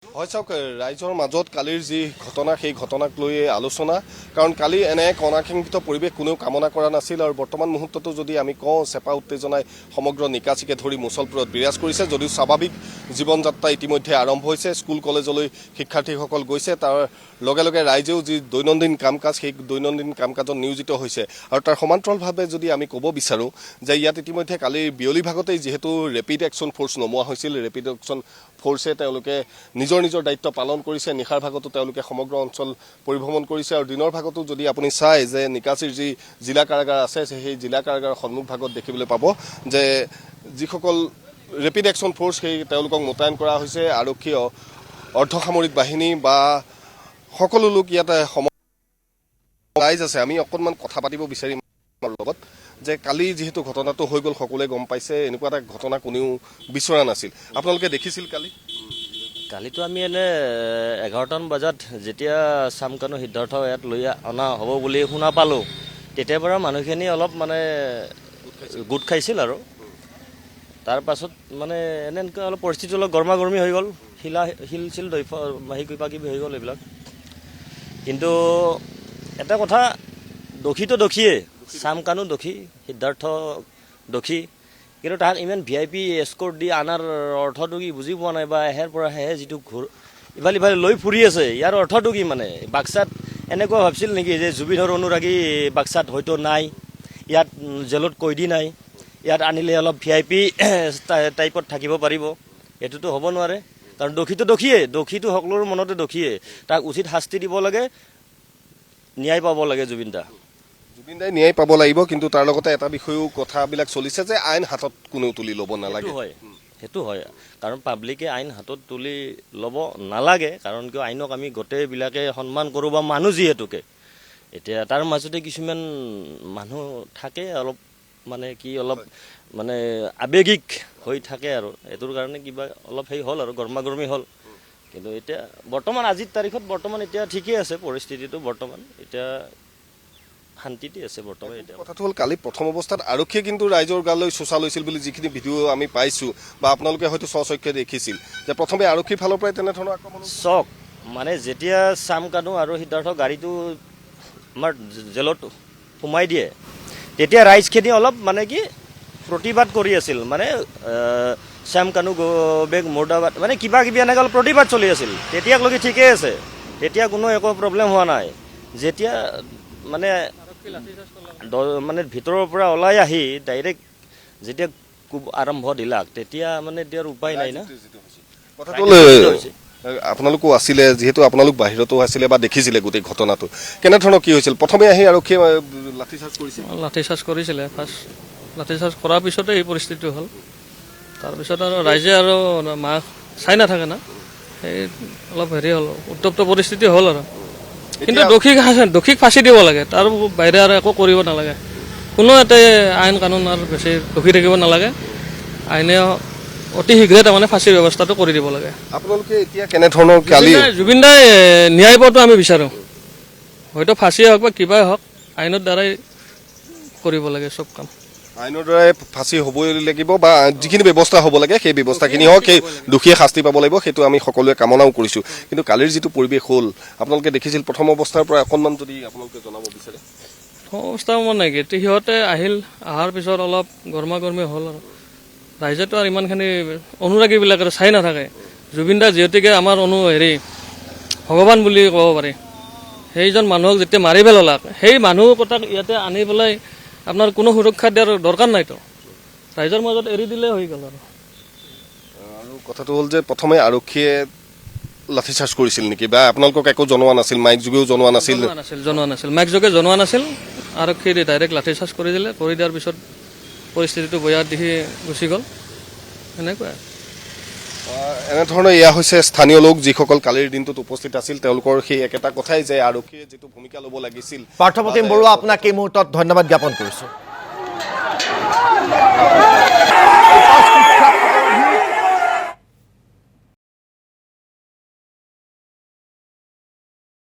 হয় চাওক ৰাইজৰ মাজত কালিৰ যি ঘটনা সেই ঘটনাক লৈ আলোচনা কাৰণ কালি এনে কণাকাংক্ষিত পৰিৱেশ কোনেও কামনা কৰা নাছিল আৰু বৰ্তমান মুহূৰ্ততো যদি আমি কওঁ চেপা উত্তেজনাই সমগ্ৰ নিকাচিকে ধৰি মুছলপুৰত বিৰাজ কৰিছে যদিও স্বাভাৱিক জীৱন যাত্ৰা ইতিমধ্যে আৰম্ভ হৈছে স্কুল কলেজলৈ শিক্ষাৰ্থীসকল গৈছে তাৰ লগে লগে ৰাইজেও যি দৈনন্দিন কাম কাজ সেই দৈনন্দিন কাম কাজত নিয়োজিত হৈছে আৰু তাৰ সমান্তৰালভাৱে যদি আমি ক'ব বিচাৰোঁ যে ইয়াত ইতিমধ্যে কালিৰ বিয়লি ভাগতেই যিহেতু ৰেপিড একশ্যন ফ'ৰ্চ নমোৱা হৈছিল ৰেপিড একশ্যন ফ'ৰ্চে তেওঁলোকে নিজৰ দায়িত্ব পালন কৰিছে নিশাৰ ভাগতো তেওঁলোকে সমগ্ৰ অঞ্চল পৰিভ্ৰমণ কৰিছে আৰু দিনৰ ভাগতো যদি আপুনি চায় যে নিকাচিৰ যি জিলা কাৰাগাৰ আছে সেই জিলা কাৰাগাৰৰ সন্মুখ ভাগত দেখিবলৈ পাব যে যিসকল ৰেপিড একশ্যন ফ'ৰ্চ সেই তেওঁলোকক মোতায়েন কৰা হৈছে আৰক্ষী অৰ্ধসামৰিক বাহিনী বা সকলো লোক ইয়াতে ৰাইজ আছে আমি অকণমান কথা পাতিব বিচাৰিম লগত যে কালি যিহেতু ঘটনাটো হৈ গ'ল সকলোৱে গম পাইছে এনেকুৱা এটা ঘটনা কোনেও বিচৰা নাছিল আপোনালোকে দেখিছিল কালিতো আমি এনে 11টামান বজাত যেতিয়া চামকানু সিদ্ধাৰ্থ ইয়াত লৈ অনা হ'ব বুলি শুনা পালোঁ তেতিয়াৰ পৰা মানুহখিনি অলপ মানে গোট খাইছিল আৰু তাৰ পাছত মানে এনেকৈ অলপ পৰিস্থিতি অলপ গৰমাগৰমি হৈ গ'ল শিল চিল কিবা কিবি হৈ গ'ল এইবিলাক কিন্তু এটা কথা দোষীটো দোষীয়ে চামকানু দোষী সিদ্ধাৰ্থ দোষী কিন্তু তাক ইমান VIP এস্কৰ্ট দি আনাৰ অৰ্থটো কি বুজি পোৱা নাই বা এহেৰ পৰা সেহে যিটো ইফালে লৈ ফুৰি আছে ইয়াৰ অৰ্থটো কি মানে বাক্সাত এনেকুৱা ভাবিছিল নেকি যে জুবিনৰ অনুৰাগী বাক্সাত হয়তো নাই ইয়াত জেলত কয়দী নাই ইয়াত আনিলে অলপ VIP টাইপত থাকিব পাৰিব এইটোতো হ'ব নোৱাৰে কাৰণ দোষীটো দোষীটো সকলোৰে মনতে দোষীয়ে তাক উচিত শাস্তি দিব লাগে ন্যায় পাব লাগে জুবিনদা ন্যায় পাব লাগিব কিন্তু তাৰ লগতে এটা বিষয়ও কথাবিলাক চলিছে যে আইন হাতত কোনেও তুলি ল'ব নালাগে সেইটো হয় কাৰণ পাব্লিকে আইন হাতত তুলি ল'ব নালাগে কাৰণ কিয় আইনক আমি গোটেইবিলাকে সন্মান কৰোঁ বা মানুহ যিহেতুকে এতিয়া তাৰ মাজতে কিছুমান মানুহ থাকে অলপ মানে কি অলপ মানে আৱেগিক হৈ থাকে আৰু এইটোৰ কাৰণে কিবা অলপ সেই হ'ল আৰু গৰমাগৰমি হ'ল কিন্তু এতিয়া বৰ্তমান আজিৰ তাৰিখত বৰ্তমান এতিয়া ঠিকেই আছে পৰিস্থিতিটো বৰ্তমান এতিয়া শান্তিতে আছে বৰ্তমান এতিয়া কথাটো হ'ল কালি প্ৰথম অৱস্থাত আৰক্ষীয়ে কিন্তু ৰাইজৰ গালৈ চোচা লৈছিল বুলি যিখিনি ভিডিঅ' আমি পাইছোঁ বা আপোনালোকে হয়তো স্বচক্ষে দেখিছিল যে প্ৰথমে আৰক্ষীৰ ফালৰ পৰাই তেনেধৰণৰ আক্ৰমণ চক মানে যেতিয়া চামকানু আৰু সিদ্ধাৰ্থ গাড়ীটো আমাৰ জেলত সোমাই দিয়ে তেতিয়া ৰাইজখিনি অলপ মানে কি প্ৰতিবাদ কৰি আছিল মানে চামকানু বেগ মুৰ্দাবাদ মানে কিবা কিবি এনেকৈ অলপ প্ৰতিবাদ চলি আছিল তেতিয়ালৈকে ঠিকেই আছে তেতিয়া কোনো একো প্ৰব্লেম হোৱা নাই যেতিয়া মানে ভিতৰৰ পৰা ওলাই আহি ডাইৰেক্ট যেতিয়া কোব আৰম্ভ দিলাক তেতিয়া মানে এতিয়াৰ উপায় নাই না কথাটো আপোনালোকো আছিলে যিহেতু আপোনালোক বাহিৰতো আছিলে বা দেখিছিলে গোটেই ঘটনাটো কেনেধৰণৰ কি হৈছিল প্ৰথমে আহি আৰক্ষীয়ে লাঠিচাৰ্জ কৰিছিলে ফাৰ্ষ্ট লাঠিচাৰ্জ কৰাৰ পিছতে এই পৰিস্থিতি হ'ল তাৰপিছত আৰু ৰাইজে আৰু মাক চাই নাথাকে না সেই অলপ হেৰি হ'ল উত্তপ্ত পৰিস্থিতি হ'ল আৰু কিন্তু দোষীক ফাঁচি দিব লাগে তাৰ বাহিৰে আৰু একো কৰিব নালাগে কোনো এটাই আইন কানুন আৰু বেছি দোষী থাকিব নালাগে আইনে অতি শীঘ্ৰে তাৰমানে ফাঁচিৰ ব্যৱস্থাটো কৰি দিব লাগে আপোনালোকে এতিয়া কেনেধৰণৰ জুবিনদাই ন্যায় পোৱাটো আমি বিচাৰোঁ হয়তো ফাঁচিয়ে হওক বা কিবাই হওক আইনৰ দ্বাৰাই কৰিব লাগে চব কাম আইনৰ দ্বাৰাই ফাঁচি হ'বই লাগিব বা যিখিনি ব্যৱস্থা হ'ব লাগে সেই ব্যৱস্থাখিনি হওক সেই দোষীয়ে শাস্তি পাব লাগিব সেইটো আমি সকলোৱে কামনাও কৰিছোঁ কিন্তু কালিৰ যিটো পৰিৱেশ হ'ল আপোনালোকে দেখিছিল প্ৰথম অৱস্থাৰ পৰা অকণমান যদি আপোনালোকে জনাব বিচাৰে প্ৰথম অৱস্থা মানে কি সিহঁতে অহাৰ পিছত অলপ গৰমাগৰমি হ'ল আৰু ৰাইজেতো আৰু ইমানখিনি অনুৰাগীবিলাকে চাই নাথাকে জুবিনদা যিহেতুকে আমাৰ ভগৱান বুলি ক'ব পাৰি সেইজন মানুহক যেতিয়া মাৰি পেলালাক সেই মানুহ কথাক ইয়াতে আনি পেলাই আপোনাৰ কোনো সুৰক্ষা দিয়াৰ দৰকাৰ নাইতো ৰাইজৰ মাজত এৰি দিলে হৈ গ'ল আৰু কথাটো হ'ল যে প্ৰথমে আৰক্ষীয়ে লাঠিচাৰ্জ কৰিছিল নেকি বা আপোনালোকক একো জনোৱা নাছিল মাইক যোগেও জনোৱা নাছিল মাইক যোগে জনোৱা নাছিল আৰক্ষীয়ে ডাইৰেক্ট লাঠিচাৰ্জ কৰি দিলে কৰি দিয়াৰ পিছত পৰিস্থিতিটো বয়াত দেখি গুচি গ'ল এনেকুৱাই এনেধৰণৰ এয়া হৈছে স্থানীয় লোক যিসকল কালিৰ দিনটোত উপস্থিত আছিল তেওঁলোকৰ সেই একেটা কথাই যে আৰক্ষীয়ে যিটো ভূমিকা ল'ব লাগিছিল পাৰ্থপ্ৰতিম বৰুৱা আপোনাক এই মুহূৰ্তত ধন্যবাদ জ্ঞাপন কৰিছোঁ